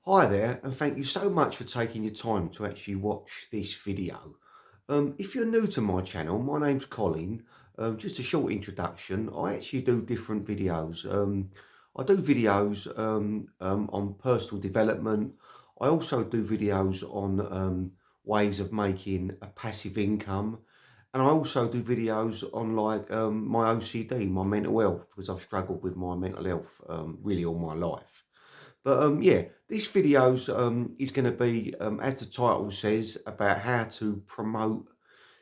Hi there, and thank you so much for taking your time to actually watch this video. If you're new to my channel, my name's Colin. Just a short introduction. I actually do different videos. I do videos on personal development. I also do videos on ways of making a passive income. And I also do videos on my OCD, my mental health, because I've struggled with my mental health really all my life. But yeah, this video's is going to be, as the title says, about how to promote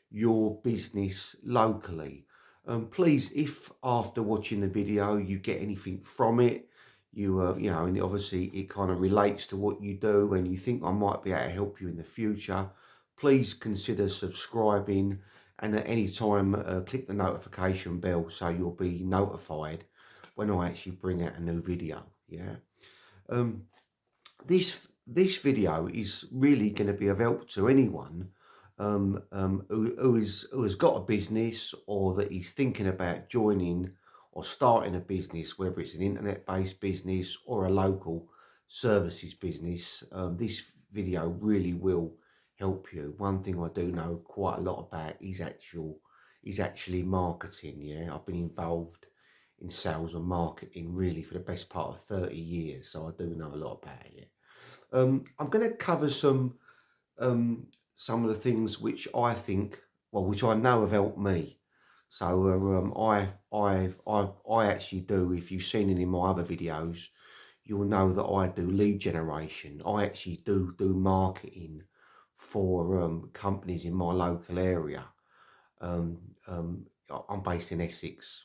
your business locally. Please, if after watching the video you get anything from it, and obviously it kind of relates to what you do, and you think I might be able to help you in the future, please consider subscribing, and at any time click the notification bell so you'll be notified when I actually bring out a new video. Yeah. Um, this video is really going to be of help to anyone who has got a business, or that is thinking about joining or starting a business, whether it's an internet-based business or a local services business. This video really will help you. One thing I do know quite a lot about is actually marketing. Yeah, I've been involved in sales and marketing really for the best part of 30 years, so I do know a lot about it. I'm going to cover some of the things which I think, well, which I know have helped me. So I actually do. If you've seen any of my other videos, you'll know that I do lead generation. I actually do marketing for companies in my local area. Um, um, I'm based in Essex,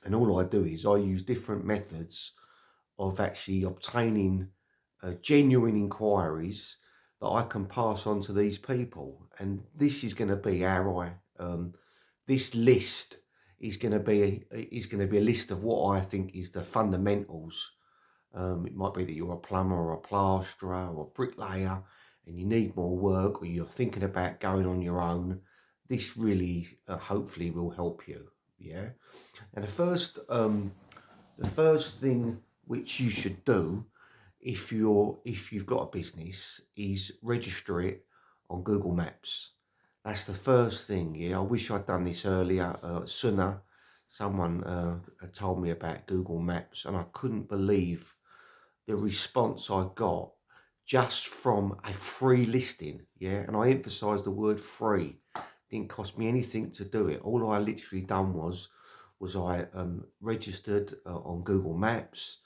and all I do is I use different methods of actually obtaining genuine inquiries that I can pass on to these people. And this is going to be how this list is going to be a list of what I think is the fundamentals. It might be that you're a plumber or a plasterer or a bricklayer and you need more work, or you're thinking about going on your own. This really hopefully will help you. Yeah. And the first thing which you should do if you've got a business is register it on Google Maps. That's the first thing. Yeah, I wish I'd done this earlier, sooner. Someone had told me about Google Maps, and I couldn't believe the response I got just from a free listing. Yeah, and I emphasise the word free. Didn't cost me anything to do it. All I literally done was I registered on Google Maps.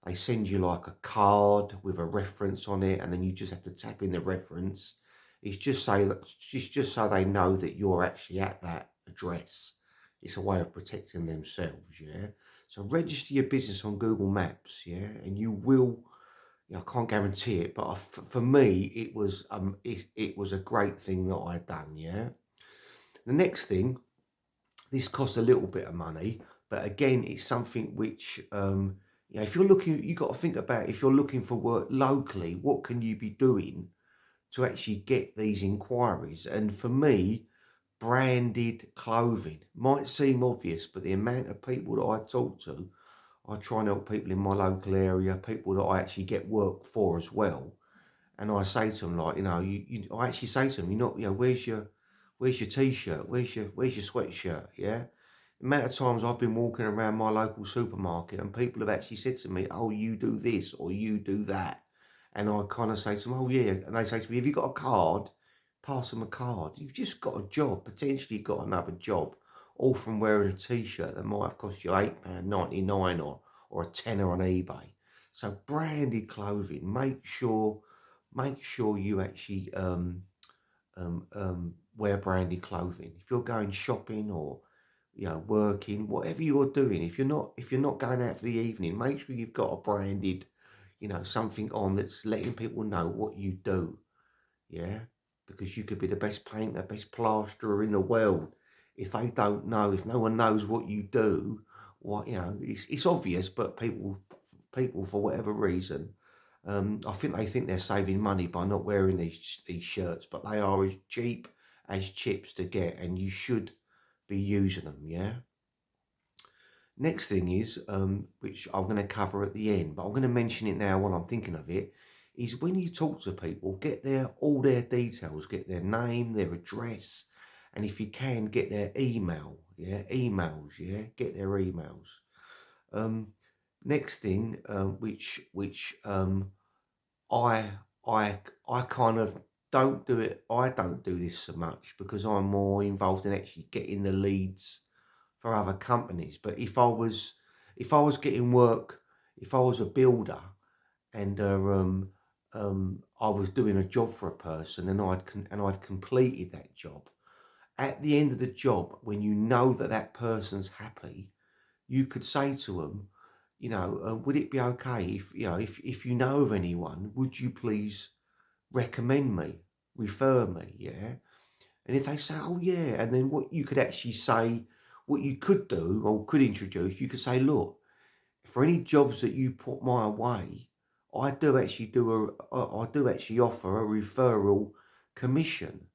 They send you like a card with a reference on it, and then you just have to tap in the reference. It's just so they know that you're actually at that address. It's a way of protecting themselves, yeah. So register your business on Google Maps, yeah, and you will. Yeah, I can't guarantee it, but for me, it was a great thing that I'd done, yeah. The next thing, this costs a little bit of money, but again, it's something which, if you're looking, you got to think about, if you're looking for work locally, what can you be doing to actually get these inquiries? And for me, branded clothing might seem obvious, but the amount of people that I talk to, I try and help people in my local area, people that I actually get work for as well. And I say to them, like, I actually say to them, where's your t-shirt? Where's your sweatshirt? Yeah. The amount of times I've been walking around my local supermarket and people have actually said to me, oh, you do this or you do that. And I kind of say to them, oh yeah. And they say to me, have you got a card? Pass them a card. You've just got a job, potentially got another job, all from wearing a t-shirt that might have cost you £8.99 or a tenner on eBay. So branded clothing, make sure you actually wear branded clothing. If you're going shopping or working, whatever you're doing, if you're not going out for the evening, make sure you've got a branded, something on that's letting people know what you do. Yeah, because you could be the best painter, best plasterer in the world. If they don't know, if no one knows what you do, it's obvious, but people for whatever reason, I think they think they're saving money by not wearing these shirts, but they are as cheap as chips to get, and you should be using them. Yeah. Next thing is, which I'm going to cover at the end, but I'm going to mention it now while I'm thinking of it, is when you talk to people, get all their details, get their name, their address, and if you can, get their email. Yeah, emails. Yeah, get their emails. Um, Next thing, which I I kind of don't do it. I don't do this so much because I'm more involved in actually getting the leads for other companies. But if I was getting work, if I was a builder and I was doing a job for a person and I'd completed that job. At the end of the job, when you know that that person's happy, you could say to them, would it be okay if if you know of anyone, would you please recommend me, refer me, yeah? And if they say, oh yeah, and then what you could actually say, what you could do or could introduce, you could say, look, for any jobs that you put my way, I do actually offer a referral commission.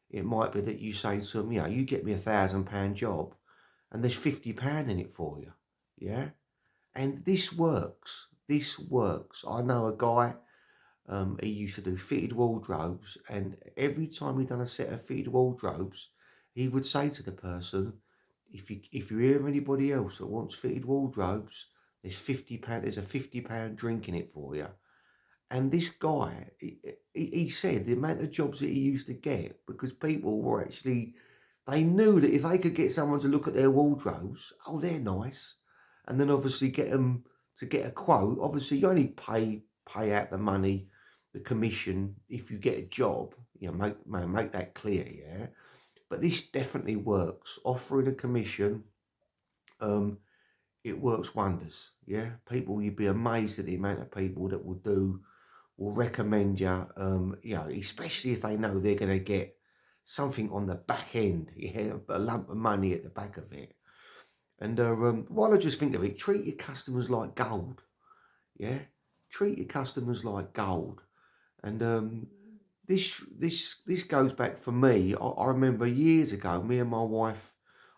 It might be that you say to them, you get me £1,000 job, and there's £50 in it for you, yeah. And this works. This works. I know a guy. He used to do fitted wardrobes, and every time he done a set of fitted wardrobes, he would say to the person, if you hear of anybody else that wants fitted wardrobes, there's there's a £50 drink in it for you. And this guy, he said the amount of jobs that he used to get because people were actually, they knew that if they could get someone to look at their wardrobes, oh, they're nice, and then obviously get them to get a quote. Obviously, you only pay out the money, the commission if you get a job. Make that clear, yeah. But this definitely works. Offering a commission, um, it works wonders. Yeah, people, you'd be amazed at the amount of people that will recommend you. Especially if they know they're going to get something on the back end. Yeah, a lump of money at the back of it. And while I just think of it, treat your customers like gold. Yeah, treat your customers like gold. And this goes back for me. I remember years ago, me and my wife,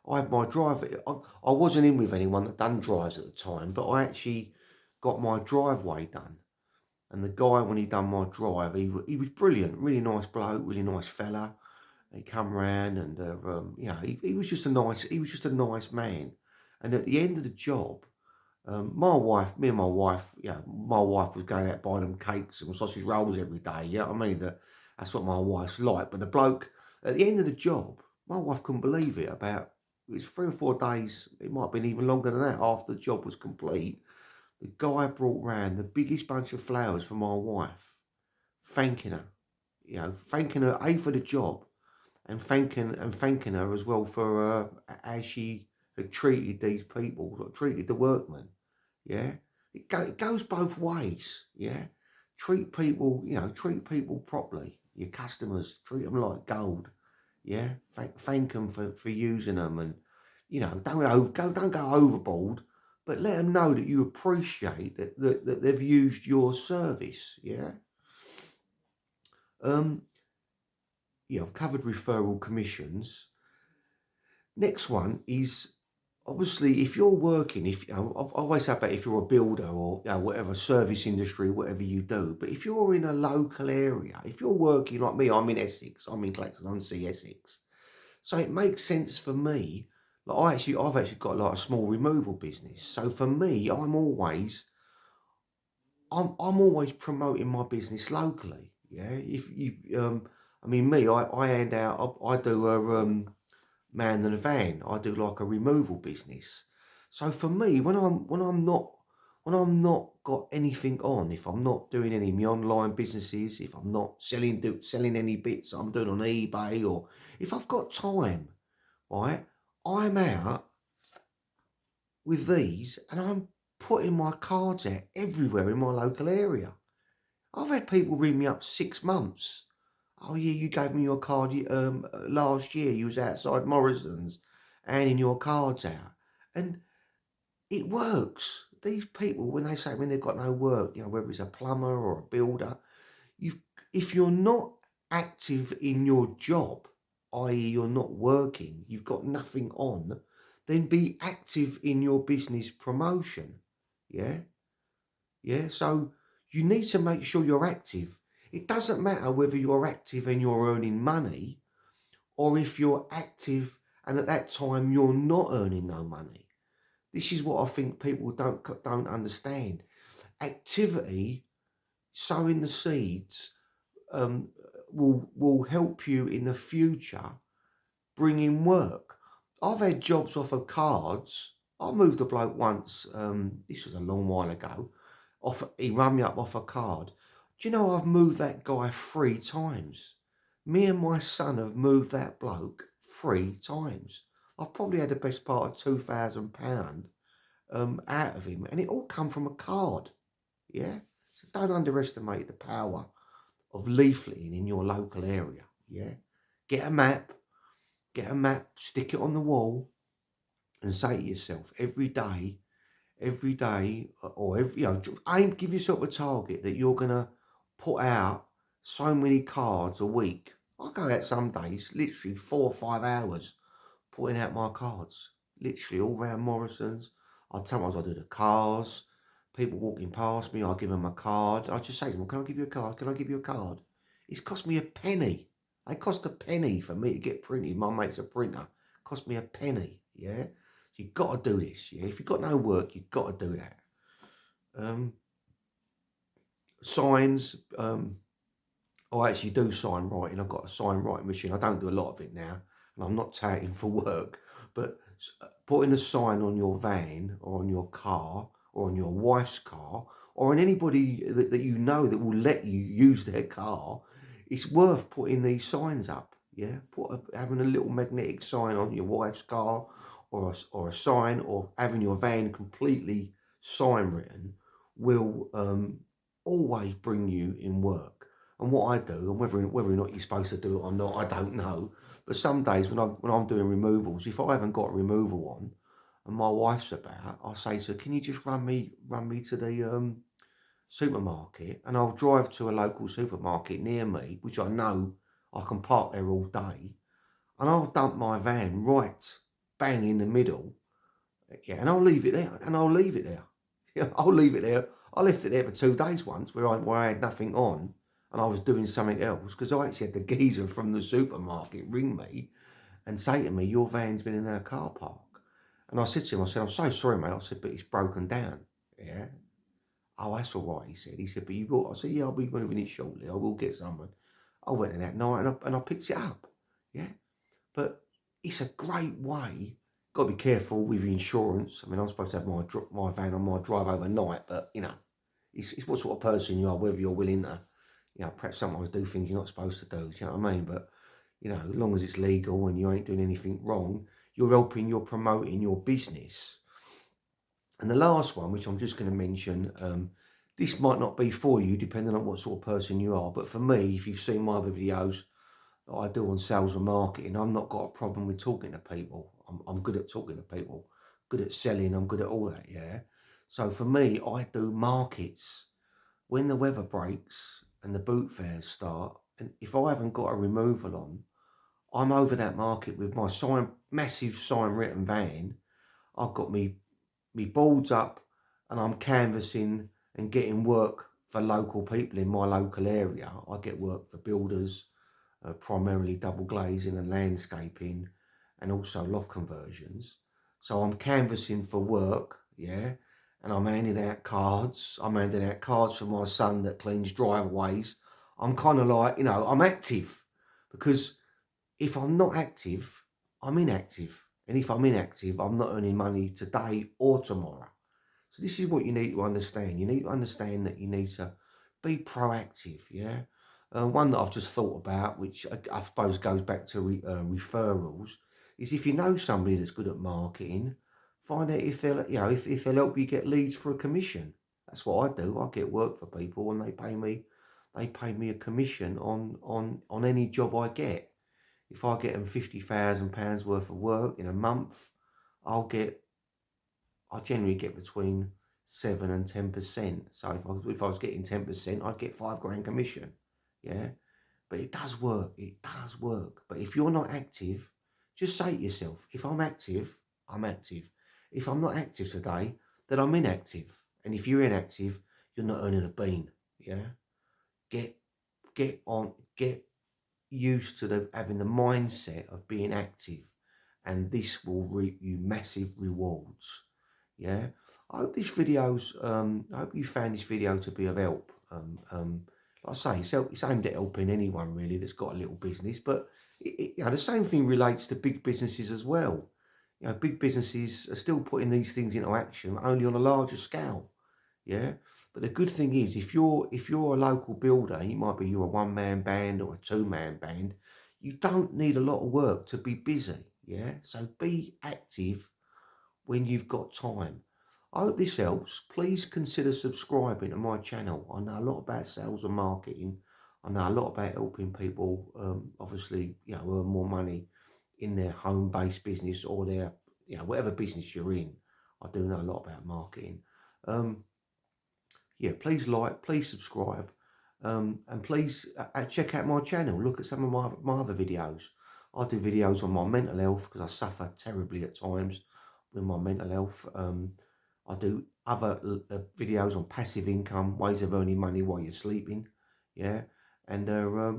I had my drive. I wasn't in with anyone that done drives at the time, but I actually got my driveway done. And the guy, when he done my drive, he was brilliant, really nice bloke, really nice fella. He come round and he was just a nice man. And at the end of the job, me and my wife, my wife was going out buying them cakes and sausage rolls every day. Yeah, I mean that's what my wife's like. But the bloke at the end of the job, my wife couldn't believe it. It was 3 or 4 days. It might have been even longer than that after the job was complete. The guy brought round the biggest bunch of flowers for my wife, thanking her, thanking her A for the job and thanking her as well for how she had treated these people, treated the workmen. Yeah, it goes both ways. Yeah, treat people properly. Your customers, treat them like gold. Yeah, thank them for using them, and don't go overboard, but let them know that you appreciate that they've used your service. Yeah. Um. I've covered referral commissions. Next one is obviously if you're working, if I've always said that if you're a builder or whatever service industry, whatever you do, but if you're in a local area, if you're working like me, I'm in Essex, I'm in Clacton-on-Sea, Essex, so it makes sense for me. Like I've actually got like a small removal business, so for me, I'm always promoting my business locally. Yeah, if you I mean me, I hand out, I do a man than a van. I do like a removal business. So for me, when I'm not got anything on, if I'm not doing any of my online businesses, if I'm not selling any bits I'm doing on eBay, or if I've got time, right, I'm out with these and I'm putting my cards out everywhere in my local area. I've had people ring me up 6 months. Oh yeah, you gave me your card last year. You was outside Morrison's, handing your cards out, and it works. These people, when they've got no work, whether it's a plumber or a builder, you if you're not active in your job, i.e., you're not working, you've got nothing on, then be active in your business promotion. Yeah, yeah. So You need to make sure you're active. It doesn't matter whether you're active and you're earning money or if you're active and at that time you're not earning no money. This is what I think people don't understand. Activity, sowing the seeds, um, will help you in the future bring in work. I've had jobs off of cards. I moved a bloke once. This was a long while ago. He rang me up off a card. Do you know I've moved that guy 3 times? Me and my son have moved that bloke 3 times. I've probably had the best part of £2,000 out of him, and it all come from a card. Yeah, so don't underestimate the power of leafleting in your local area. Yeah, get a map, stick it on the wall, and say to yourself every day, or every, give yourself a target that you're gonna put out so many cards a week. I go out some days, literally 4 or 5 hours putting out my cards, literally all round Morrison's. Sometimes I do the cars. People walking past me, I give them a card. I just say to them, "Can I give you a card? Can I give you a card?" It's cost me a penny. They cost a penny for me to get printed. My mate's a printer. Cost me a penny. Yeah, you've got to do this. Yeah, if you've got no work, you've got to do that. Signs. I actually do sign writing. I've got a sign writing machine. I don't do a lot of it now, and I'm not touting for work. But putting a sign on your van or on your car or on your wife's car or on anybody that you know that will let you use their car, it's worth putting these signs up. Yeah, having a little magnetic sign on your wife's car or a sign, or having your van completely sign written will always bring you in work. And what I do, and whether or not you're supposed to do it or not, I don't know. But some days when I'm doing removals, if I haven't got a removal on, and my wife's about, I say to her, "Can you just run me to the supermarket?" And I'll drive to a local supermarket near me, which I know I can park there all day, and I'll dump my van right bang in the middle. Yeah, and I'll leave it there, and I'll leave it there. Yeah, I'll leave it there. I left it there for 2 days once, where I had nothing on, and I was doing something else, because I actually had the geezer from the supermarket ring me and say to me, "Your van's been in our car park." And I said to him, "I'm so sorry, mate." I said, "But it's broken down." Yeah. "Oh, that's all right," he said. "But you will." I said, "Yeah, I'll be moving it shortly. I will get someone." I went in that night and I picked it up. Yeah. But it's a great way. Got to be careful with your insurance. I mean, I'm supposed to have my van on my drive overnight, but it's what sort of person you are, whether you're willing to, perhaps sometimes do things you're not supposed to do. Do you know what I mean? But as long as it's legal and you ain't doing anything wrong, you're promoting your business. And the last one, which I'm just going to mention, this might not be for you, depending on what sort of person you are. But for me, if you've seen my other videos that I do on sales and marketing, I've not got a problem with talking to people. I'm good at talking to people, good at selling. I'm good at all that. Yeah. So for me, I do markets when the weather breaks and the boot fairs start. And if I haven't got a removal on, I'm over that market with my massive sign written van. I've got me boards up, and I'm canvassing and getting work for local people in my local area. I get work for builders, primarily double glazing and landscaping, and also loft conversions. So I'm canvassing for work, yeah, and I'm handing out cards. I'm handing out cards for my son that cleans driveways. I'm kind of like, I'm active, because if I'm not active, I'm inactive. And if I'm inactive, I'm not earning money today or tomorrow. So this is what you need to understand. You need to understand that you need to be proactive, yeah? One that I've just thought about, which I suppose goes back to referrals, is if you know somebody that's good at marketing, find out if they'll, if they'll help you get leads for a commission. That's what I do. I get work for people, and they pay me a commission on any job I get. If I get them £50,000 worth of work in a month, I generally get between 7 and 10%. So if I was getting 10%, I'd get £5 grand commission. Yeah, but it does work. It does work. But if you're not active, just say to yourself, if I'm active, I'm active. If I'm not active today, then I'm inactive. And if you're inactive, you're not earning a bean. Yeah, get get used to having the mindset of being active, and this will reap you massive rewards. Yeah, I hope I hope you found this video to be of help. Like I say, it's aimed at helping anyone really that's got a little business, but the same thing relates to big businesses as well. Big businesses are still putting these things into action, only on a larger scale. Yeah. But the good thing is, if you're a local builder, you're a one-man band or a two-man band, you don't need a lot of work to be busy. Yeah. So be active when you've got time. I hope this helps. Please consider subscribing to my channel. I know a lot about sales and marketing. I know a lot about helping people, obviously, earn more money in their home-based business or their, whatever business you're in. I do know a lot about marketing. Um, yeah, please like, please subscribe, and please check out my channel. Look at some of my other videos. I do videos on my mental health because I suffer terribly at times with my mental health. I do other videos on passive income, ways of earning money while you're sleeping. Yeah, and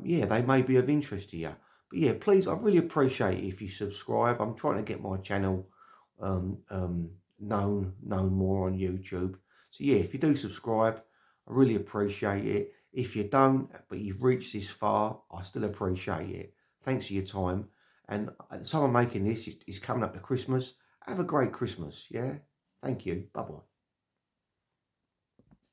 yeah, they may be of interest to you. But yeah, please, I really appreciate it if you subscribe. I'm trying to get my channel um, um, known more on YouTube. So yeah, if you do subscribe, I really appreciate it. If you don't, but you've reached this far, I still appreciate it. Thanks for your time. And at the time I'm making this, it's coming up to Christmas. Have a great Christmas, yeah? Thank you. Bye-bye.